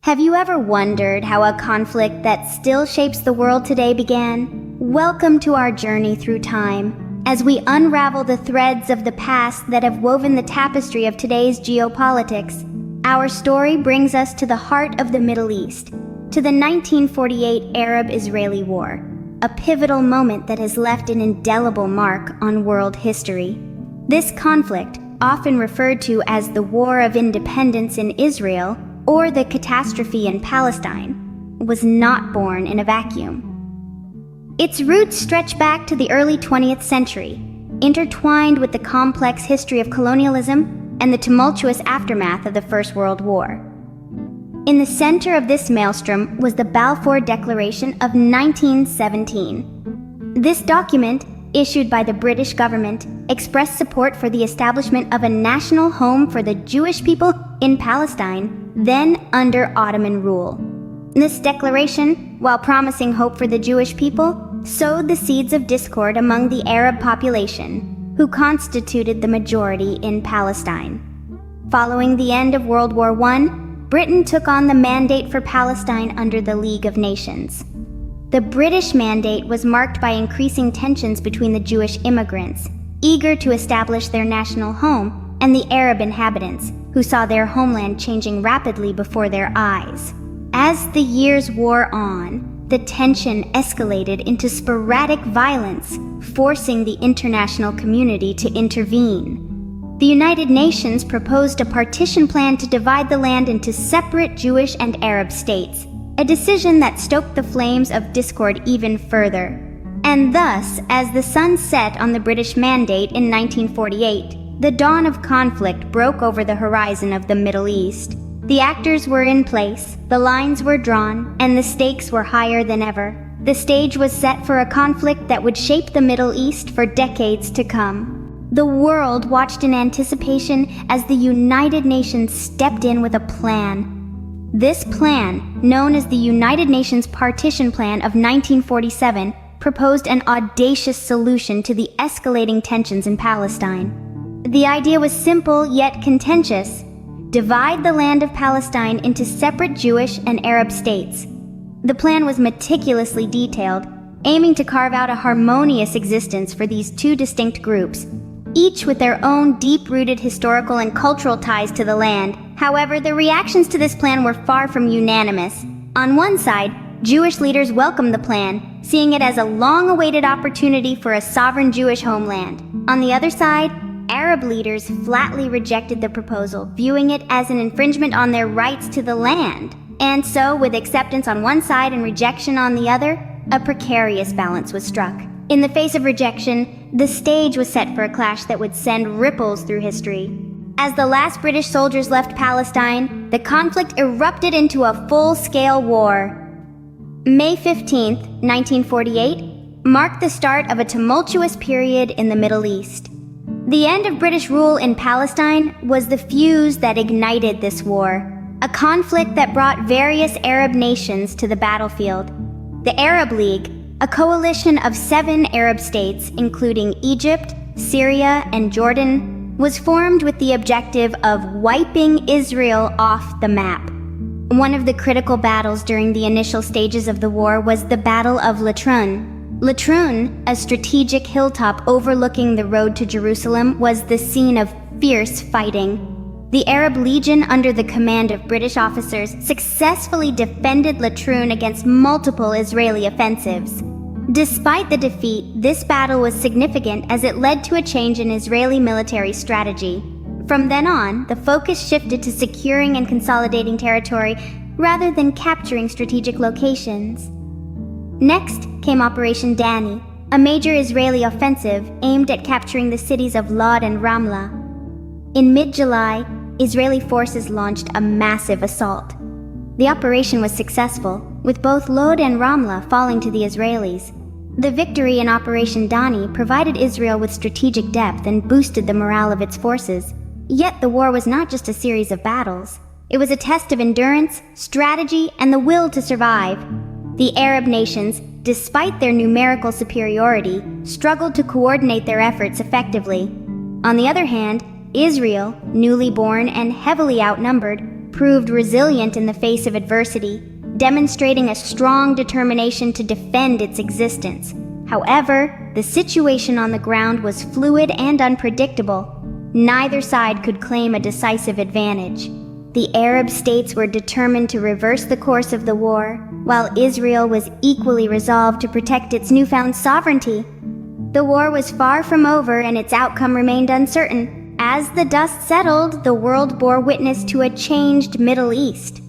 Have you ever wondered how a conflict that still shapes the world today began? Welcome to our journey through time, as we unravel the threads of the past that have woven the tapestry of today's geopolitics. Our story brings us to the heart of the Middle East, to the 1948 Arab-Israeli War, a pivotal moment that has left an indelible mark on world history. This conflict, often referred to as the War of Independence in Israel, or the catastrophe in Palestine, was not born in a vacuum. Its roots stretch back to the early 20th century, intertwined with the complex history of colonialism and the tumultuous aftermath of the First World War. In the center of this maelstrom was the Balfour Declaration of 1917. This document, issued by the British government, expressed support for the establishment of a national home for the Jewish people in Palestine, then under Ottoman rule. This declaration, while promising hope for the Jewish people, sowed the seeds of discord among the Arab population, who constituted the majority in Palestine. Following the end of World War I, Britain took on the mandate for Palestine under the League of Nations. The British mandate was marked by increasing tensions between the Jewish immigrants, eager to establish their national home, and the Arab inhabitants, who saw their homeland changing rapidly before their eyes. As the years wore on, the tension escalated into sporadic violence, forcing the international community to intervene. The United Nations proposed a partition plan to divide the land into separate Jewish and Arab states, a decision that stoked the flames of discord even further. And thus, as the sun set on the British mandate in 1948, the dawn of conflict broke over the horizon of the Middle East. The actors were in place, the lines were drawn, and the stakes were higher than ever. The stage was set for a conflict that would shape the Middle East for decades to come. The world watched in anticipation as the United Nations stepped in with a plan. This plan, known as the United Nations Partition Plan of 1947, proposed an audacious solution to the escalating tensions in Palestine. The idea was simple yet contentious: divide the land of Palestine into separate Jewish and Arab states. The plan was meticulously detailed, aiming to carve out a harmonious existence for these two distinct groups, each with their own deep-rooted historical and cultural ties to the land. However, the reactions to this plan were far from unanimous. On one side, Jewish leaders welcomed the plan, seeing it as a long-awaited opportunity for a sovereign Jewish homeland. On the other side, Arab leaders flatly rejected the proposal, viewing it as an infringement on their rights to the land. And so, with acceptance on one side and rejection on the other, a precarious balance was struck. In the face of rejection, the stage was set for a clash that would send ripples through history. As the last British soldiers left Palestine, the conflict erupted into a full-scale war. May 15, 1948, marked the start of a tumultuous period in the Middle East. The end of British rule in Palestine was the fuse that ignited this war, a conflict that brought various Arab nations to the battlefield. The Arab League, a coalition of 7 Arab states, including Egypt, Syria, and Jordan, was formed with the objective of wiping Israel off the map. One of the critical battles during the initial stages of the war was the Battle of Latrun. Latrun, a strategic hilltop overlooking the road to Jerusalem, was the scene of fierce fighting. The Arab Legion, under the command of British officers, successfully defended Latrun against multiple Israeli offensives. Despite the defeat, this battle was significant as it led to a change in Israeli military strategy. From then on, the focus shifted to securing and consolidating territory rather than capturing strategic locations. Next came Operation Dani, a major Israeli offensive aimed at capturing the cities of Lod and Ramlah. In mid-July, Israeli forces launched a massive assault. The operation was successful, with both Lod and Ramlah falling to the Israelis. The victory in Operation Dani provided Israel with strategic depth and boosted the morale of its forces. Yet the war was not just a series of battles. It was a test of endurance, strategy, and the will to survive. The Arab nations, despite their numerical superiority, struggled to coordinate their efforts effectively. On the other hand, Israel, newly born and heavily outnumbered, proved resilient in the face of adversity, demonstrating a strong determination to defend its existence. However, the situation on the ground was fluid and unpredictable. Neither side could claim a decisive advantage. The Arab states were determined to reverse the course of the war, while Israel was equally resolved to protect its newfound sovereignty. The war was far from over and its outcome remained uncertain. As the dust settled, the world bore witness to a changed Middle East.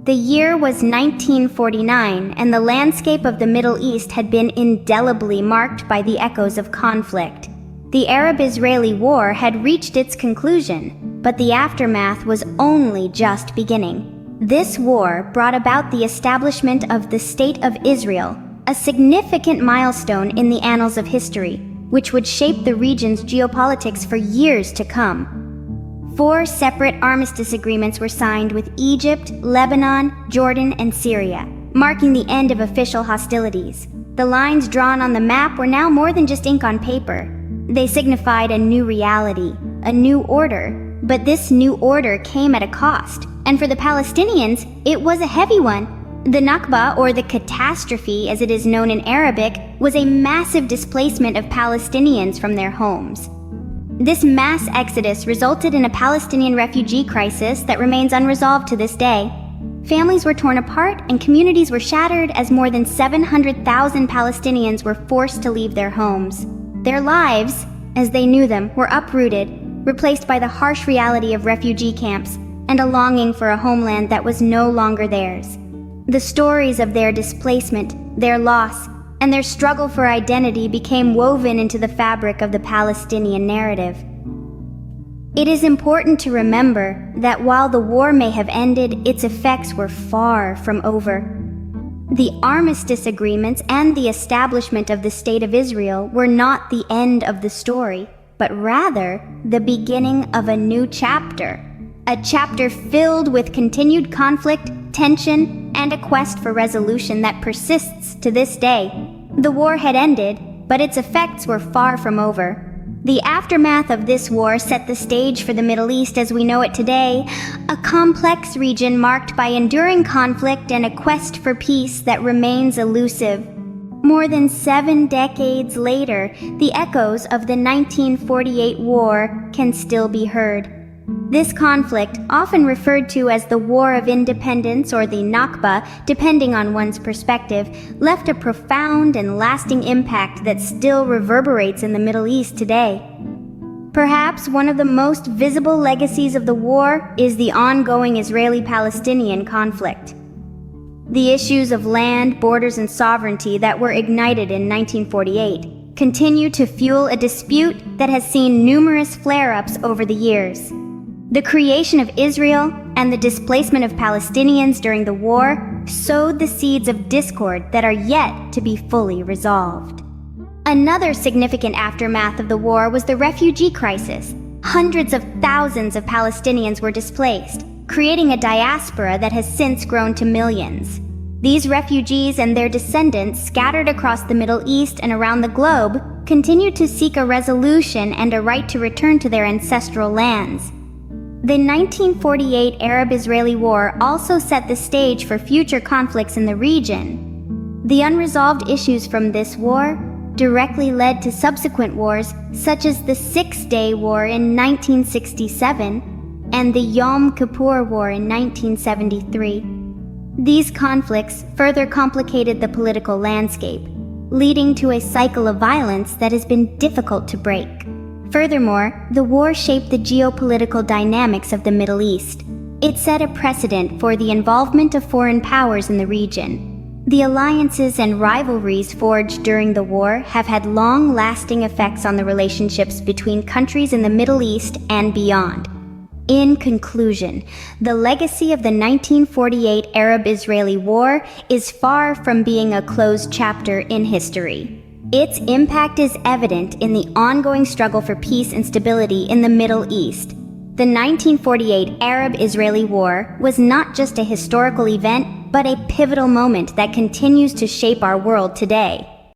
The year was 1949, and the landscape of the Middle East had been indelibly marked by the echoes of conflict. The Arab-Israeli War had reached its conclusion, but the aftermath was only just beginning. This war brought about the establishment of the State of Israel, a significant milestone in the annals of history, which would shape the region's geopolitics for years to come. 4 separate armistice agreements were signed with Egypt, Lebanon, Jordan, and Syria, marking the end of official hostilities. The lines drawn on the map were now more than just ink on paper. They signified a new reality, a new order, but this new order came at a cost, and for the Palestinians, it was a heavy one. The Nakba, or the catastrophe as it is known in Arabic, was a massive displacement of Palestinians from their homes. This mass exodus resulted in a Palestinian refugee crisis that remains unresolved to this day. Families were torn apart and communities were shattered as more than 700,000 Palestinians were forced to leave their homes. Their lives, as they knew them, were uprooted, replaced by the harsh reality of refugee camps and a longing for a homeland that was no longer theirs. The stories of their displacement, their loss, and their struggle for identity became woven into the fabric of the Palestinian narrative. It is important to remember that while the war may have ended, its effects were far from over. The armistice agreements and the establishment of the State of Israel were not the end of the story, but rather the beginning of a new chapter. A chapter filled with continued conflict, tension, and a quest for resolution that persists to this day. The war had ended, but its effects were far from over. The aftermath of this war set the stage for the Middle East as we know it today, a complex region marked by enduring conflict and a quest for peace that remains elusive. More than 7 decades later, the echoes of the 1948 war can still be heard. This conflict, often referred to as the War of Independence or the Nakba, depending on one's perspective, left a profound and lasting impact that still reverberates in the Middle East today. Perhaps one of the most visible legacies of the war is the ongoing Israeli-Palestinian conflict. The issues of land, borders, and sovereignty that were ignited in 1948 continue to fuel a dispute that has seen numerous flare-ups over the years. The creation of Israel and the displacement of Palestinians during the war sowed the seeds of discord that are yet to be fully resolved. Another significant aftermath of the war was the refugee crisis. Hundreds of thousands of Palestinians were displaced, creating a diaspora that has since grown to millions. These refugees and their descendants, scattered across the Middle East and around the globe, continue to seek a resolution and a right to return to their ancestral lands. The 1948 Arab-Israeli War also set the stage for future conflicts in the region. The unresolved issues from this war directly led to subsequent wars, such as the Six-Day War in 1967 and the Yom Kippur War in 1973. These conflicts further complicated the political landscape, leading to a cycle of violence that has been difficult to break. Furthermore, the war shaped the geopolitical dynamics of the Middle East. It set a precedent for the involvement of foreign powers in the region. The alliances and rivalries forged during the war have had long-lasting effects on the relationships between countries in the Middle East and beyond. In conclusion, the legacy of the 1948 Arab-Israeli War is far from being a closed chapter in history. Its impact is evident in the ongoing struggle for peace and stability in the Middle East. The 1948 Arab-Israeli War was not just a historical event, but a pivotal moment that continues to shape our world today.